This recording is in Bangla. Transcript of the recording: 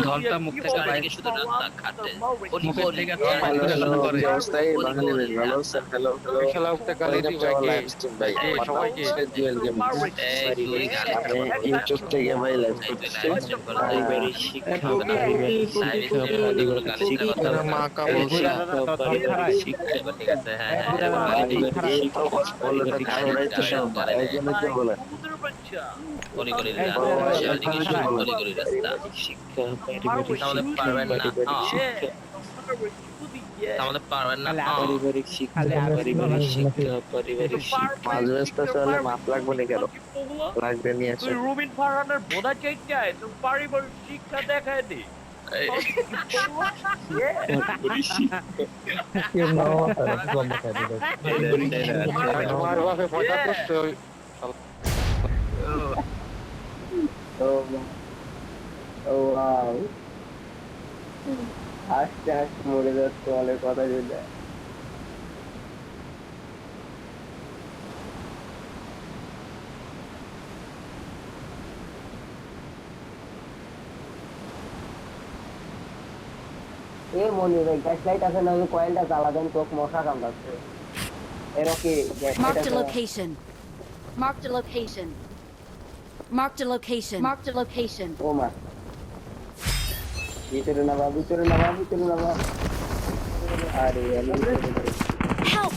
ঘরটা মুখ থেকে বাইরে শুধু রাস্তা ঘাটে মুখের থেকে হ্যালো বাইরে হ্যালো, শুরু করে কি অবস্থা? এই বাঙালি বেশ ভালো আছেন? হ্যালো হ্যালো, খেলা উঠতে গালি ওয়েলকাম দি টু আওয়ার ভাইকে লাইভ স্ট্রিম ভাই। এই আমার নাম সবাইকে হচ্ছে জুয়েল গেমিং। আমি ইউটিউব থেকে ভাই লাইভ করতেছি। পারিবারিক শিক্ষা পারিবারিক শিক্ষা পারিবারিক শিক্ষা মা কা বলছে পারিবারিক শিক্ষা ঠিক আছে হ্যাঁ পারিবারিক এই তো শিক্ষা বলতে খাওয়াই তো সব এই জন্য কি বলেন? করি করি ও রাস্তা এখানে কি বলেন? করি করি রাস্তা শিক্ষা পারিবারিক তাহলে শিক্ষা পারবেন না পারিবারিক শিক্ষা তাহলে পারবেন না পারিবারিক শিক্ষা পারিবারিক শিক্ষা পারিবারিক শিক্ষা মাঝ ব্যস্ত চলে মাপ লাগবে না কেন? লাগবে নিয়ে আসো। রুবিন ফারহানের বোধা চাইটায় তো পারিবারিক শিক্ষা দেখায় দে তোমার বাপে ফটা করছে ওই ও ওয়াও হাসতে হাসতে মরে যাচ্ছে অনেক কথা শুনে এ মনি ভাই গ্যাস লাইট আছে না ওই কয়েলটা জ্বালা দেন চোখ মশা কামড়াচ্ছে এর কি গ্যাস লাইট Marked a আছে location. Marked a location. Marked a location. Marked a location. ও মা ভিতরে নামা আরে আমি Help!